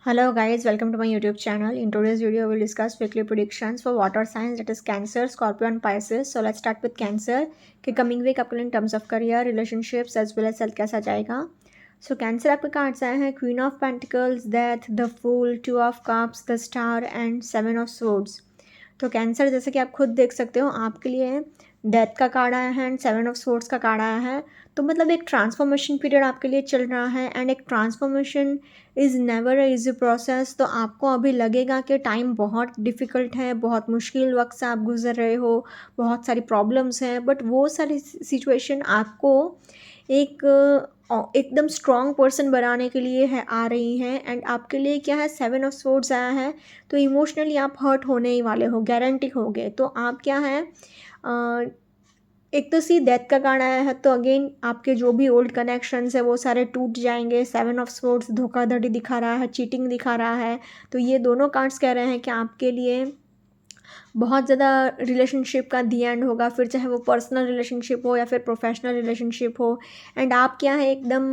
Hello guys, welcome to my YouTube channel. In today's video, we'll discuss weekly predictions for water signs, that is Cancer, Scorpio and Pisces. So let's start with Cancer कि coming week आपके लिए in terms of career, relationships as well as health कैसा जाएगा. So Cancer आपके cards आए हैं Queen of Pentacles, Death, The Fool, Two of Cups, The Star and Seven of Swords. तो cancer जैसे कि आप खुद देख सकते हो आपके लिए डेथ का कार्ड आया है एंड सेवन ऑफ सोर्ड्स का कार्ड आया है. तो मतलब एक ट्रांसफॉर्मेशन पीरियड आपके लिए चल रहा है एंड एक transformation is never a easy process. तो आपको अभी लगेगा कि टाइम बहुत डिफ़िकल्ट है, बहुत मुश्किल वक्त से आप गुजर रहे हो, बहुत सारी प्रॉब्लम्स हैं, बट वो सारी सिचुएशन आपको एक एकदम स्ट्रॉन्ग पर्सन बनाने के लिए है आ रही हैं. एंड आपके लिए क्या है, सेवन ऑफ सोर्ड्स आया है. तो इमोशनली आप हर्ट होने ही वाले हो, गारंटी हो गए. तो आप क्या है, एक तो सी डेथ का कार्ड आया है, तो अगेन आपके जो भी ओल्ड कनेक्शंस है वो सारे टूट जाएंगे. सेवन ऑफ सोर्ड्स धोखाधड़ी दिखा रहा है, चीटिंग दिखा रहा है. तो ये दोनों कार्ड्स कह रहे हैं कि आपके लिए बहुत ज़्यादा रिलेशनशिप का दी एंड होगा, फिर चाहे वो पर्सनल रिलेशनशिप हो या फिर प्रोफेशनल रिलेशनशिप हो. एंड आप क्या है, एकदम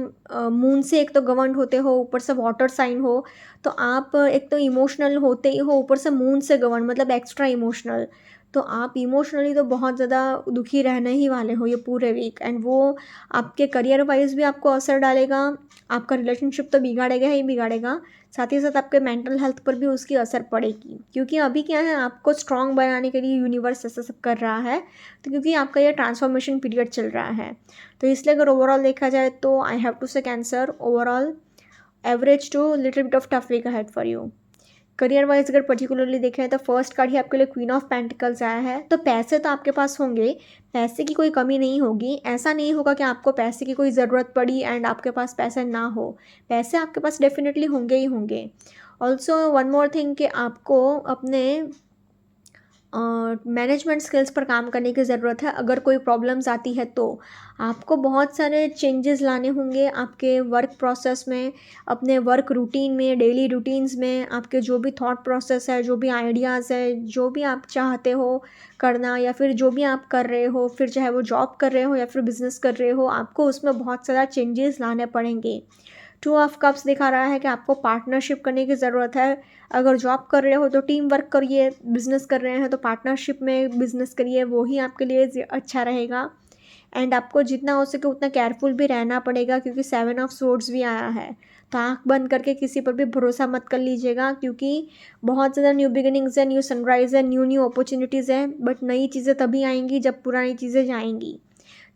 मून से एक तो गवर्नड होते हो, ऊपर से वाटर साइन हो. तो आप एक तो इमोशनल होते ही हो, ऊपर से मून से गवर्न, मतलब एक्स्ट्रा इमोशनल. तो आप इमोशनली तो बहुत ज़्यादा दुखी रहने ही वाले हो ये पूरे वीक. एंड वो आपके करियर वाइज भी आपको असर डालेगा. आपका रिलेशनशिप तो बिगाड़ेगा ही बिगाड़ेगा, साथ ही साथ आपके मेंटल हेल्थ पर भी उसकी असर पड़ेगी. क्योंकि अभी क्या है, आपको स्ट्रॉन्ग बनाने के लिए यूनिवर्स ऐसा सब कर रहा है. तो क्योंकि आपका ये ट्रांसफॉर्मेशन पीरियड चल रहा है, तो इसलिए अगर ओवरऑल देखा जाए तो I have to say Cancer overall average to little bit of tough week ahead for you. Career wise अगर पर्टिकुलरली देखें तो फर्स्ट कार्ड ही आपके लिए क्वीन ऑफ पेंटिकल्स आया है. तो पैसे तो आपके पास होंगे, पैसे की कोई कमी नहीं होगी. ऐसा नहीं होगा कि आपको पैसे की कोई ज़रूरत पड़ी एंड आपके पास पैसे ना हो. पैसे आपके पास डेफिनेटली होंगे ही होंगे. ऑल्सो वन मोर थिंग कि आपको अपने मैनेजमेंट स्किल्स पर काम करने की ज़रूरत है. अगर कोई प्रॉब्लम्स आती है तो आपको बहुत सारे चेंजेस लाने होंगे आपके वर्क प्रोसेस में, अपने वर्क रूटीन में, डेली रूटीन्स में. आपके जो भी थॉट प्रोसेस है, जो भी आइडियाज़ है, जो भी आप चाहते हो करना या फिर जो भी आप कर रहे हो, फिर चाहे वो जॉब कर रहे हो या फिर बिज़नेस कर रहे हो, आपको उसमें बहुत ज़्यादा चेंजेस लाने पड़ेंगे. टू ऑफ कप्स दिखा रहा है कि आपको पार्टनरशिप करने की ज़रूरत है. अगर जॉब कर रहे हो तो टीम वर्क करिए, बिज़नेस कर रहे हैं तो पार्टनरशिप में बिज़नेस करिए, वो ही आपके लिए अच्छा रहेगा. एंड आपको जितना हो सके उतना केयरफुल भी रहना पड़ेगा, क्योंकि सेवन ऑफ सोर्ड्स भी आया है. तो आँख बंद करके किसी पर भी भरोसा मत कर लीजिएगा, क्योंकि बहुत ज़्यादा न्यू बिगिनिंग्स है, न्यू सनराइज़ है, न्यू अपॉर्चुनिटीज़ है. बट नई चीज़ें तभी आएंगी जब पुरानी चीज़ें जाएंगी.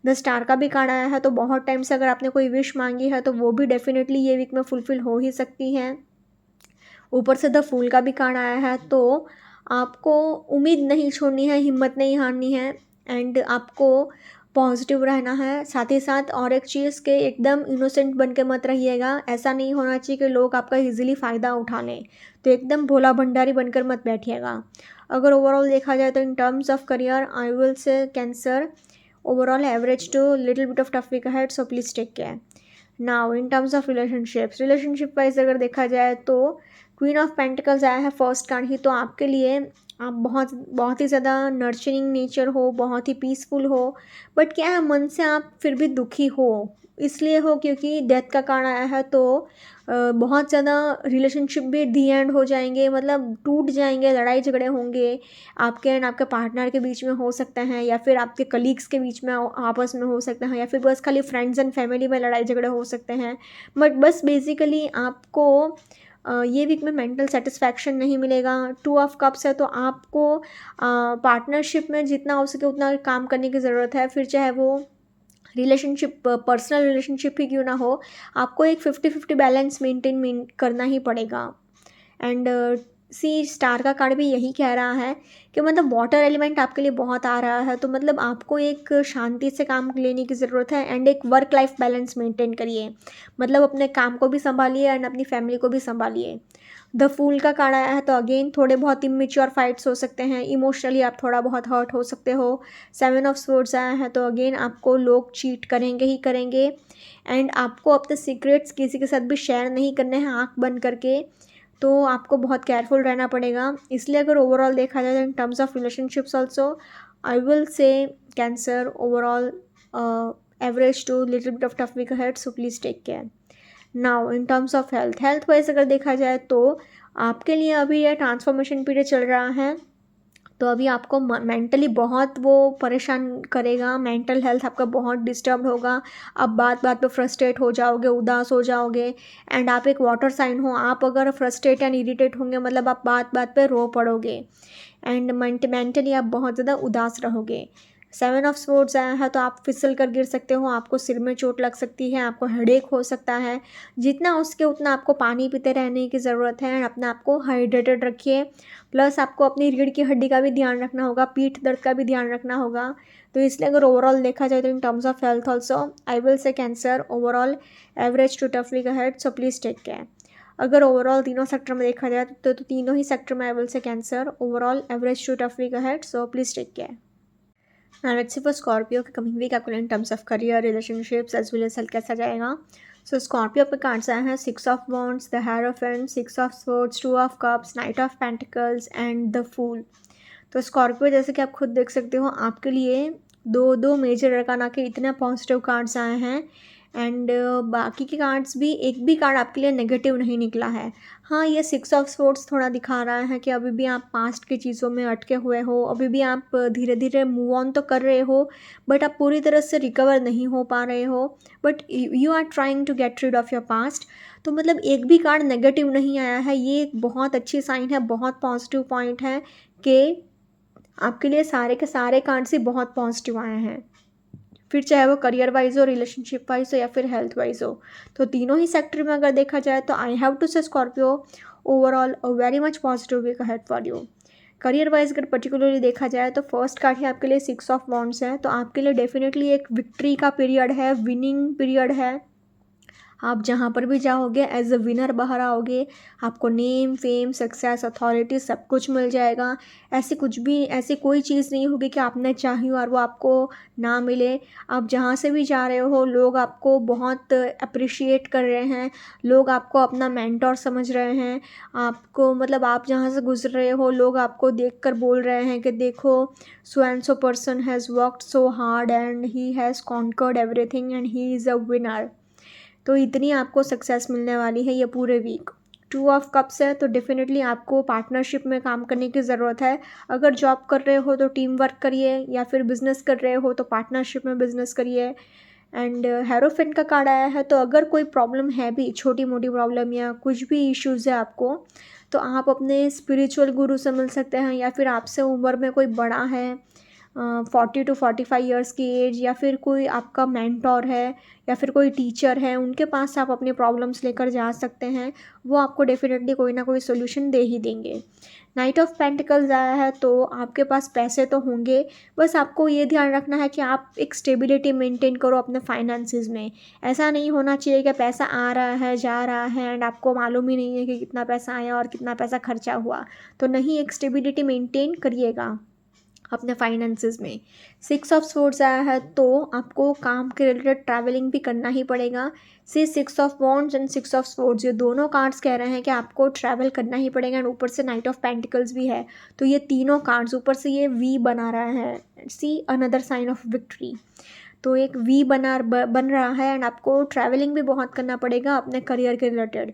द स्टार का भी कार्ड आया है, तो बहुत टाइम से अगर आपने कोई विश मांगी है तो वो भी डेफिनेटली ये वीक में फुलफ़िल हो ही सकती है. ऊपर से द फूल का भी कार्ड आया है, तो आपको उम्मीद नहीं छोड़नी है, हिम्मत नहीं हारनी है एंड आपको पॉजिटिव रहना है. साथ ही साथ और एक चीज़ के एकदम इनोसेंट बन के मत रहिएगा. ऐसा नहीं होना चाहिए कि लोग आपका इजीली फ़ायदा उठा लें. तो एकदम भोला भंडारी बनकर मत बैठिएगा. अगर ओवरऑल देखा जाए तो in terms of career I will say cancer overall average to little bit of tough week ahead, so please take care. Now in terms of relationship wise अगर देखा जाए तो क्वीन ऑफ पेंटिकल्स आया है first card ही. तो आपके लिए आप बहुत बहुत ही ज़्यादा नर्चरिंग नेचर हो, बहुत ही पीसफुल हो, बट क्या है, मन से आप फिर भी दुखी हो. इसलिए हो क्योंकि डेथ का कार्ड आया है. तो बहुत ज़्यादा रिलेशनशिप भी दी एंड हो जाएंगे, मतलब टूट जाएंगे, लड़ाई झगड़े होंगे आपके एंड आपके पार्टनर के बीच में हो सकते हैं, या फिर आपके कलीग्स के बीच में आपस में हो सकते हैं, या फिर बस खाली फ्रेंड्स एंड फैमिली में लड़ाई झगड़े हो सकते हैं. बट बस बेसिकली आपको ये वीक में मेंटल सेटिस्फैक्शन नहीं मिलेगा. टू ऑफ कप्स है, तो आपको पार्टनरशिप में जितना हो सके उतना काम करने की ज़रूरत है. फिर चाहे वो रिलेशनशिप, पर्सनल रिलेशनशिप ही क्यों ना हो, आपको एक 50-50 बैलेंस मेंटेन करना ही पड़ेगा. एंड सी स्टार का कार्ड भी यही कह रहा है कि मतलब वाटर एलिमेंट आपके लिए बहुत आ रहा है. तो मतलब आपको एक शांति से काम लेने की ज़रूरत है एंड एक वर्क लाइफ बैलेंस मेंटेन करिए. मतलब अपने काम को भी संभालिए एंड अपनी फैमिली को भी संभालिए. द फूल का कार्ड आया है, तो अगेन थोड़े बहुत इमेच्योर फाइट्स हो सकते हैं, इमोशनली आप थोड़ा बहुत हर्ट हो सकते हो. सेवन ऑफ सोर्ड्स आया है, तो अगेन आपको लोग चीट करेंगे ही करेंगे. एंड आपको अपने सीक्रेट्स किसी के साथ भी शेयर नहीं करने हैं आँख बंद करके. तो आपको बहुत केयरफुल रहना पड़ेगा. इसलिए अगर ओवरऑल देखा जाए in terms of relationships also I will say Cancer overall average to little bit of tough week ahead, so please take care. Now in terms of health, health wise अगर देखा जाए तो आपके लिए अभी ये ट्रांसफॉर्मेशन पीरियड चल रहा है, तो अभी आपको मेंटली बहुत वो परेशान करेगा, मेंटल हेल्थ आपका बहुत डिस्टर्ब होगा। आप बात बात पे फ्रस्ट्रेट हो जाओगे, उदास हो जाओगे। एंड आप एक वाटर साइन हो, आप अगर फ्रस्ट्रेट एंड इरिटेट होंगे मतलब आप बात बात पे रो पड़ोगे एंड मेंटली आप बहुत ज़्यादा उदास रहोगे। 7 ऑफ स्वॉर्ड्स आया है तो आप फिसल कर गिर सकते हो, आपको सिर में चोट लग सकती है, आपको हेडेक हो सकता है। जितना हो सके उतना आपको पानी पीते रहने की ज़रूरत है एंड अपने आप को हाइड्रेटेड रखिए। प्लस आपको अपनी रीढ़ की हड्डी का भी ध्यान रखना होगा, पीठ दर्द का भी ध्यान रखना होगा। तो इसलिए अगर ओवरऑल देखा जाए तो in terms of health also I will say Cancer overall average to tough week ahead, so please take care. अगर ओवरऑल तीनों सेक्टर में देखा जाए तो तीनों ही सेक्टर में I will say Cancer overall average to tough week ahead, so please take care. Now let's see for Scorpio कि कमिंग वीक आपको in terms of career, relationships as well as health कैसा जाएगा। सो Scorpio पे cards आए हैं 6 of wands, the hierophant, 6 of swords, 2 of cups, knight of pentacles and the fool. तो Scorpio जैसे कि आप खुद देख सकते हो आपके लिए दो दो मेजर अरकाना के इतने पॉजिटिव कार्ड्स आए हैं एंड बाकी के कार्ड्स भी एक भी कार्ड आपके लिए नेगेटिव नहीं निकला है। हाँ, ये 6 ऑफ स्वॉर्ड्स थोड़ा दिखा रहा है कि अभी भी आप पास्ट की चीज़ों में अटके हुए हो, अभी भी आप धीरे धीरे मूव ऑन तो कर रहे हो बट आप पूरी तरह से रिकवर नहीं हो पा रहे हो, but you are trying to get rid of your past. तो मतलब एक भी कार्ड नेगेटिव नहीं आया है, ये एक बहुत अच्छी साइन है, बहुत पॉजिटिव पॉइंट है कि आपके लिए सारे के सारे कार्ड्स ही बहुत पॉजिटिव आए हैं, फिर चाहे वो करियर वाइज हो, रिलेशनशिप वाइज हो या फिर हेल्थ वाइज हो। तो तीनों ही सेक्टर में अगर देखा जाए तो I have to say Scorpio overall a very much positive week ahead for you. Career wise अगर पर्टिकुलरली देखा जाए तो फर्स्ट कार्ड है आपके लिए 6 ऑफ वॉन्ड्स है, तो आपके लिए डेफिनेटली एक विक्ट्री का पीरियड है, विनिंग पीरियड है। आप जहाँ पर भी जाओगे एज अ विनर बाहर आओगे, आपको नेम, फेम, सक्सेस, अथॉरिटी सब कुछ मिल जाएगा। ऐसी कोई चीज़ नहीं होगी कि आपने चाही और वो आपको ना मिले। आप जहाँ से भी जा रहे हो लोग आपको बहुत अप्रिशिएट कर रहे हैं, लोग आपको अपना मेंटोर समझ रहे हैं। आपको मतलब आप जहाँ से गुजर रहे हो लोग आपको देख कर बोल रहे हैं कि देखो so and so person has worked so hard and he has conquered everything and he is a winner. तो इतनी आपको सक्सेस मिलने वाली है ये पूरे वीक। 2 ऑफ कप्स है तो डेफिनेटली आपको पार्टनरशिप में काम करने की ज़रूरत है। अगर जॉब कर रहे हो तो टीम वर्क करिए या फिर बिज़नेस कर रहे हो तो पार्टनरशिप में बिज़नेस करिए। एंड हेरोफेंट का कार्ड आया है तो अगर कोई प्रॉब्लम है भी, छोटी मोटी प्रॉब्लम या कुछ भी इश्यूज़ है आपको, तो आप अपने स्पिरिचुअल गुरु से मिल सकते हैं या फिर आपसे उम्र में कोई बड़ा है, 40 टू 45 ईयर्स की एज, या फिर कोई आपका मेंटोर है या फिर कोई टीचर है, उनके पास आप अपनी प्रॉब्लम्स लेकर जा सकते हैं। वो आपको डेफिनेटली कोई ना कोई सोल्यूशन दे ही देंगे। नाइट ऑफ पेंटिकल्स आया है तो आपके पास पैसे तो होंगे, बस आपको ये ध्यान रखना है कि आप एक स्टेबिलिटी मेंटेन करो अपने फाइनेंसिस में। ऐसा नहीं होना चाहिए कि पैसा आ रहा है जा रहा है एंड आपको मालूम ही नहीं है कि कितना पैसा आया और कितना पैसा खर्चा हुआ। तो नहीं, एक स्टेबिलिटी मेंटेन करिएगा अपने फाइनेंसिस में। 6 ऑफ स्वॉर्ड्स आया है तो आपको काम के रिलेटेड ट्रैवलिंग भी करना ही पड़ेगा। 6 of wands and 6 of swords ये दोनों कार्ड्स कह रहे हैं कि आपको ट्रैवल करना ही पड़ेगा एंड ऊपर से नाइट ऑफ पेंटिकल्स भी है। तो ये तीनों कार्ड्स ऊपर से ये वी बना रहा है, see another sign of victory. तो एक वी बन रहा है एंड आपको ट्रैवलिंग भी बहुत करना पड़ेगा अपने करियर के रिलेटेड।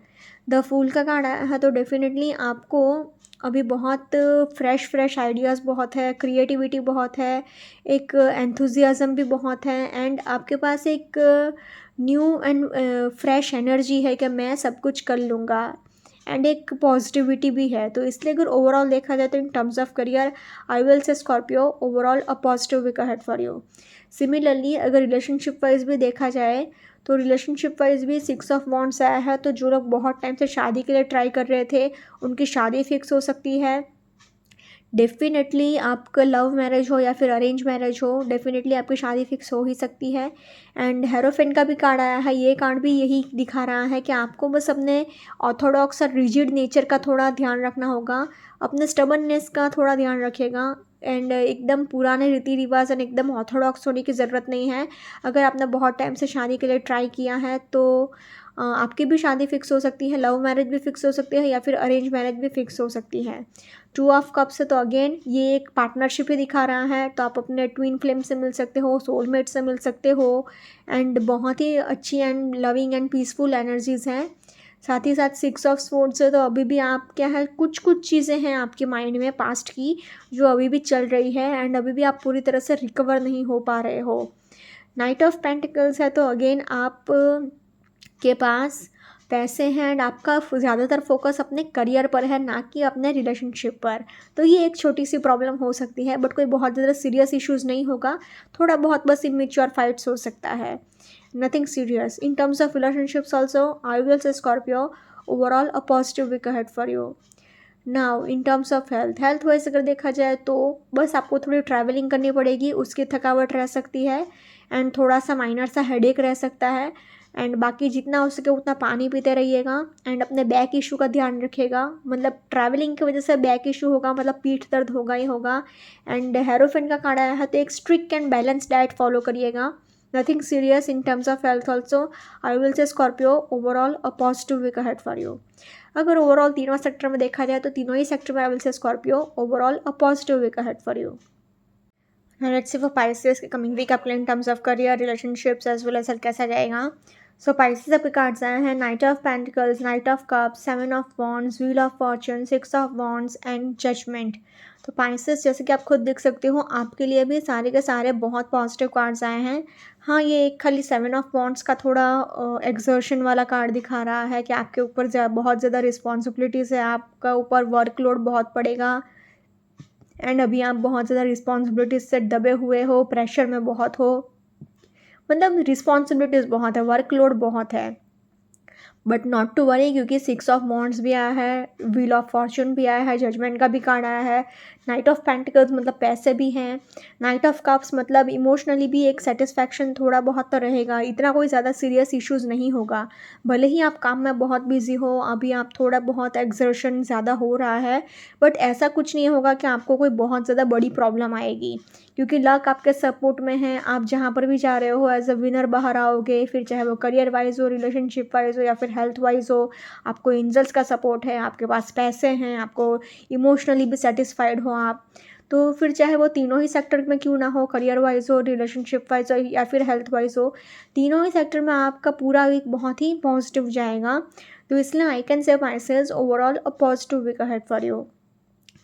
द फूल का कार्ड आया है तो डेफिनेटली आपको अभी बहुत फ्रेश आइडियाज़ बहुत है, क्रिएटिविटी बहुत है, एक एंथुजियाज़म भी बहुत है एंड आपके पास एक न्यू एंड फ्रेश एनर्जी है कि मैं सब कुछ कर लूँगा एंड एक पॉजिटिविटी भी है। तो इसलिए अगर ओवरऑल देखा जाए तो in terms of career I will say Scorpio overall a positive week ahead for you. Similarly अगर रिलेशनशिप वाइज भी देखा जाए तो रिलेशनशिप वाइज भी 6 ऑफ वॉन्ड्स आया है, तो जो लोग बहुत टाइम से शादी के लिए ट्राई कर रहे थे उनकी शादी फिक्स हो सकती है। डेफिनेटली आपका लव मैरिज हो या फिर अरेंज मैरिज हो, डेफिनेटली आपकी शादी फिक्स हो ही सकती है। एंड हेरोफेंट का भी कार्ड आया है, ये कार्ड भी यही दिखा रहा है कि आपको बस अपने ऑर्थोडॉक्स और रिजिड नेचर का थोड़ा ध्यान रखना होगा, अपने स्टबननेस का थोड़ा ध्यान रखेगा एंड एकदम पुराने रीति रिवाज एंड एकदम ऑर्थोडॉक्स होने की ज़रूरत नहीं है। अगर आपने बहुत टाइम से शादी के लिए ट्राई किया है तो आपकी भी शादी फिक्स हो सकती है, लव मैरिज भी फिक्स हो सकती है या फिर अरेंज मैरिज भी फिक्स हो सकती है। 2 ऑफ कप्स है तो अगेन ये एक पार्टनरशिप ही दिखा रहा है, तो आप अपने ट्विन फ्लेम से मिल सकते हो, सोलमेट से मिल सकते हो एंड बहुत ही अच्छी and loving and peaceful energies हैं। साथ ही साथ 6 ऑफ स्वॉर्ड्स है तो अभी भी आप क्या है, कुछ कुछ चीज़ें हैं आपके माइंड में पास्ट की जो अभी भी चल रही है एंड अभी भी आप पूरी तरह से रिकवर नहीं हो पा रहे हो। नाइट ऑफ पेंटिकल्स है तो अगेन आप के पास पैसे हैं एंड आपका ज़्यादातर फोकस अपने करियर पर है, ना कि अपने रिलेशनशिप पर। तो ये एक छोटी सी प्रॉब्लम हो सकती है, बट कोई बहुत ज़्यादा सीरियस इश्यूज़ नहीं होगा, थोड़ा बहुत बस इमेच्योर फाइट्स हो सकता है, nothing serious. In terms of relationships also I will say Scorpio overall a positive week ahead for you. Now in terms of health wise अगर देखा जाए तो बस आपको थोड़ी ट्रैवलिंग करनी पड़ेगी, उसकी थकावट रह सकती है एंड थोड़ा सा माइनर सा हेडेक रह सकता है एंड बाकी जितना हो सके उतना पानी पीते रहिएगा एंड अपने बैक इशू का ध्यान रखिएगा। मतलब ट्रैवलिंग की वजह से बैक इशू होगा, मतलब पीठ दर्द होगा ही होगा। एंड हेरोफेन का कार्ड आया है तो एक strict and balance diet follow करिएगा, nothing serious. In terms of health also I will say Scorpio overall a positive week ahead for you. अगर ओवरऑल तीनों सेक्टर में देखा जाए तो तीनों ही सेक्टर में I will say Scorpio overall a positive week ahead for you. Let's see for Pisces के कमिंग वीक आपके लिए in terms of career, relationships as well as health कैसा जाएगा। सो पाइसेस आपके कार्ड्स आए हैं knight of pentacles, knight of cups, 7 of wands, wheel of fortune, 6 of wands and judgement. तो Pisces जैसे कि आप खुद देख सकते हो आपके लिए भी सारे के सारे बहुत पॉजिटिव कार्ड्स आए हैं। हाँ, ये एक खाली 7 ऑफ वॉन्ड्स का थोड़ा एक्सर्शन वाला कार्ड दिखा रहा है कि आपके ऊपर बहुत ज़्यादा रिस्पॉन्सिबिलिटीज़ है, आपका ऊपर वर्कलोड बहुत पड़ेगा एंड अभी आप बहुत ज़्यादा रिस्पॉन्सिबिलिटीज़ से दबे हुए हो, प्रेशर में बहुत हो, मतलब रिस्पॉन्सिबिलिटीज़ बहुत है, वर्कलोड बहुत है। बट नॉट टू वरी क्योंकि 6 ऑफ वॉन्ड्स भी आया है, व्हील ऑफ फॉर्चून भी आया है, जजमेंट का भी कार्ड आया है, नाइट ऑफ पेंटिकल्स मतलब पैसे भी हैं, नाइट ऑफ कप्स मतलब इमोशनली भी एक सेटिस्फैक्शन थोड़ा बहुत तो रहेगा, इतना कोई ज़्यादा सीरियस इश्यूज़ नहीं होगा। भले ही आप काम में बहुत बिजी हो, अभी आप थोड़ा बहुत एक्सर्शन ज़्यादा हो रहा है, बट ऐसा कुछ नहीं होगा कि आपको कोई बहुत ज़्यादा बड़ी प्रॉब्लम आएगी क्योंकि लक आपके सपोर्ट में है। आप जहाँ पर भी जा रहे हो एज अ विनर बाहर आओगे, फिर चाहे वो करियर वाइज हो, रिलेशनशिप वाइज हो या फिर हेल्थ वाइज हो, आपको एंजल्स का सपोर्ट है, आपके पास पैसे हैं, आपको इमोशनली भी सेटिस्फाइड हो आप, तो फिर चाहे वो तीनों ही सेक्टर में क्यों ना हो, करियर वाइज हो, रिलेशनशिप वाइज हो या फिर हेल्थ वाइज हो, तीनों ही सेक्टर में आपका पूरा वीक बहुत ही पॉजिटिव जाएगा। तो इसलिए I can say my sales overall a positive week ahead for you.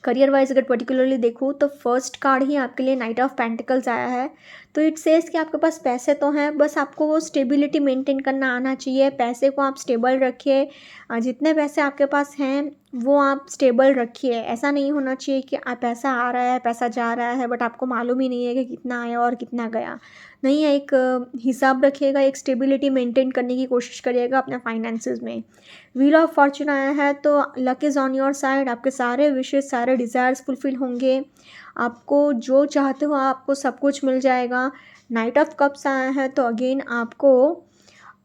Career wise अगर पर्टिकुलरली देखूँ तो फर्स्ट कार्ड ही आपके लिए नाइट ऑफ पेंटिकल्स आया है, तो इट सेज कि आपके पास पैसे तो हैं, बस आपको वो स्टेबिलिटी मेंटेन करना आना चाहिए। पैसे को आप स्टेबल रखिए, जितने पैसे आपके पास हैं वो आप स्टेबल रखिए। ऐसा नहीं होना चाहिए कि पैसा आ रहा है, पैसा जा रहा है, बट आपको मालूम ही नहीं है कि कितना आया और कितना गया। नहीं है, एक हिसाब रखिएगा, एक स्टेबिलिटी मेंटेन करने की कोशिश करिएगा अपने फाइनेंसेस में। व्हील ऑफ फॉर्चून आया है तो luck is on your side, आपके सारे विशेष, सारे डिज़ायर्स फुलफिल होंगे, आपको जो चाहते हो आपको सब कुछ मिल जाएगा। नाइट ऑफ कप्स आया है तो अगेन आपको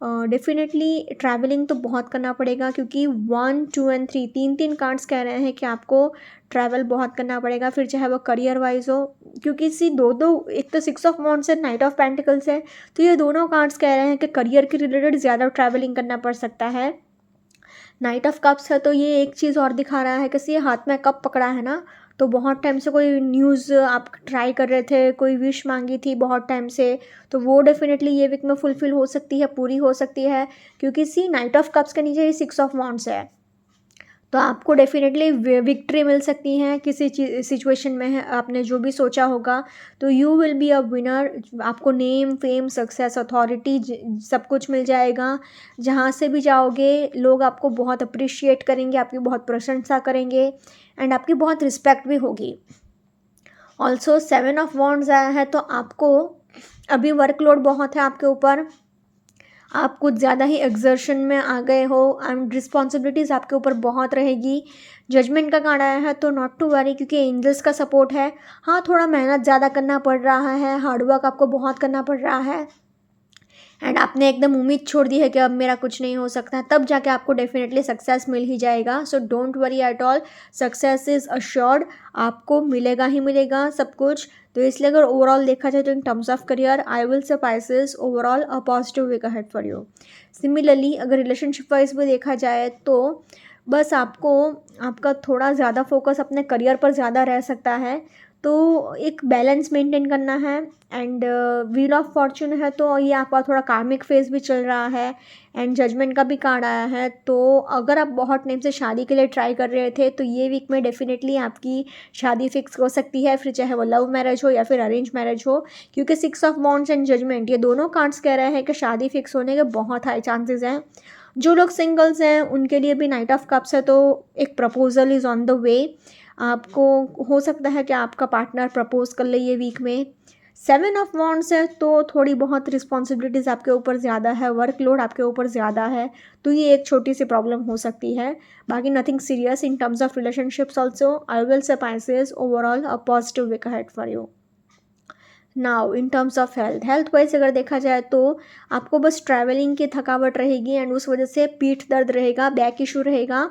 डेफिनेटली ट्रैवलिंग तो बहुत करना पड़ेगा क्योंकि 1, 2 एंड 3 तीन कार्ड्स कह रहे हैं कि आपको ट्रैवल बहुत करना पड़ेगा, फिर चाहे वो करियर वाइज हो, क्योंकि इसी दो एक तो 6 ऑफ वॉन्ड्स है, नाइट ऑफ पेंटिकल्स है, तो ये दोनों कार्ड्स कह रहे हैं कि करियर के रिलेटेड ज़्यादा ट्रैवलिंग करना पड़ सकता है। नाइट ऑफ कप्स है तो ये एक चीज़ और दिखा रहा है कि हाथ में कप पकड़ा है ना, तो बहुत टाइम से कोई न्यूज़ आप ट्राई कर रहे थे, कोई विश मांगी थी बहुत टाइम से, तो वो डेफिनेटली ये वीक में फुलफिल हो सकती है, पूरी हो सकती है, क्योंकि नाइट ऑफ कप्स के नीचे ये 6 ऑफ वॉन्ड्स है, तो आपको डेफिनेटली विक्ट्री मिल सकती है किसी सिचुएशन में है, आपने जो भी सोचा होगा, तो you will be a winner. आपको नेम, फेम, सक्सेस, अथॉरिटी सब कुछ मिल जाएगा। जहाँ से भी जाओगे लोग आपको बहुत अप्रिशिएट करेंगे, आपकी बहुत प्रशंसा करेंगे एंड आपकी बहुत रिस्पेक्ट भी होगी। ऑल्सो 7 ऑफ वॉन्ड्स आया है तो आपको अभी वर्कलोड बहुत है आपके ऊपर, आप कुछ ज़्यादा ही एक्सर्शन में आ गए हो एंड रिस्पॉन्सिबिलिटीज़ आपके ऊपर बहुत रहेगी। जजमेंट का कार्ड आया है तो नॉट टू वरी क्योंकि एंजल्स का सपोर्ट है। हाँ, थोड़ा मेहनत ज़्यादा करना पड़ रहा है, हार्डवर्क आपको बहुत करना पड़ रहा है एंड आपने एकदम उम्मीद छोड़ दी है कि अब मेरा कुछ नहीं हो सकता, तब जाके आपको डेफिनेटली सक्सेस मिल ही जाएगा. So don't worry at all, success is assured, आपको मिलेगा ही मिलेगा सब कुछ. तो इसलिए अगर ओवरऑल देखा जाए तो in terms of career I will say Pisces overall a positive week ahead for you. Similarly अगर रिलेशनशिप वाइज भी देखा जाए तो बस आपको आपका थोड़ा ज़्यादा फोकस अपने करियर पर ज़्यादा रह सकता है, तो एक बैलेंस मेंटेन करना है. एंड व्हील ऑफ फॉर्चून है तो ये आपका थोड़ा कार्मिक फेज भी चल रहा है एंड जजमेंट का भी कार्ड आया है. तो अगर आप बहुत टाइम से शादी के लिए ट्राई कर रहे थे तो ये वीक में डेफिनेटली आपकी शादी फिक्स हो सकती है, फिर चाहे वो लव मैरिज हो या फिर अरेंज मैरिज हो, क्योंकि 6 ऑफ वांड्स एंड जजमेंट ये दोनों कार्ड्स कह रहे हैं कि शादी फिक्स होने के बहुत हाई चांसेस हैं. जो लोग सिंगल्स हैं उनके लिए भी नाइट ऑफ कप्स है, तो एक proposal is on the way. आपको हो सकता है कि आपका पार्टनर प्रपोज कर ले ये वीक में. 7 ऑफ वांड्स है तो थोड़ी बहुत रिस्पॉन्सिबिलिटीज़ आपके ऊपर ज़्यादा है, वर्कलोड आपके ऊपर ज़्यादा है, तो ये एक छोटी सी प्रॉब्लम हो सकती है. बाकी nothing serious in terms of relationships also. I will say Pisces overall a positive week ahead for you. Now in terms of health wise अगर देखा जाए तो आपको बस ट्रैवलिंग की थकावट रहेगी एंड उस वजह से पीठ दर्द रहेगा, बैक इशू रहेगा.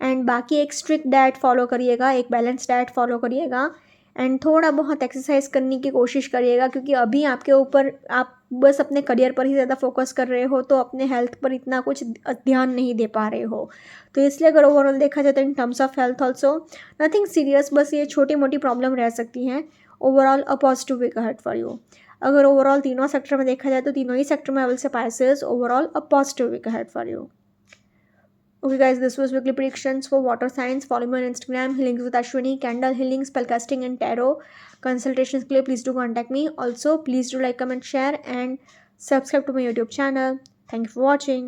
एंड बाकी एक स्ट्रिक्ट डाइट फॉलो करिएगा, एक बैलेंस डाइट फॉलो करिएगा एंड थोड़ा बहुत एक्सरसाइज करने की कोशिश करिएगा, क्योंकि अभी आपके ऊपर आप बस अपने करियर पर ही ज़्यादा फोकस कर रहे हो, तो अपने हेल्थ पर इतना कुछ ध्यान नहीं दे पा रहे हो. तो इसलिए अगर ओवरऑल देखा जाए तो in terms of health also nothing serious, बस ये छोटी मोटी प्रॉब्लम रह सकती हैं. Overall a positive week ahead for you. अगर ओवरऑल तीनों सेक्टर में देखा जाए तो तीनों ही सेक्टर में I will say Pisces overall a positive week ahead for you. Okay guys, this was weekly predictions for water signs. Follow me on Instagram, Healings with Ashwini, Candle Healing, Spellcasting and Tarot. Consultations के लिए please do contact me. Also, please do like, comment, share and subscribe to my YouTube channel. Thank you for watching.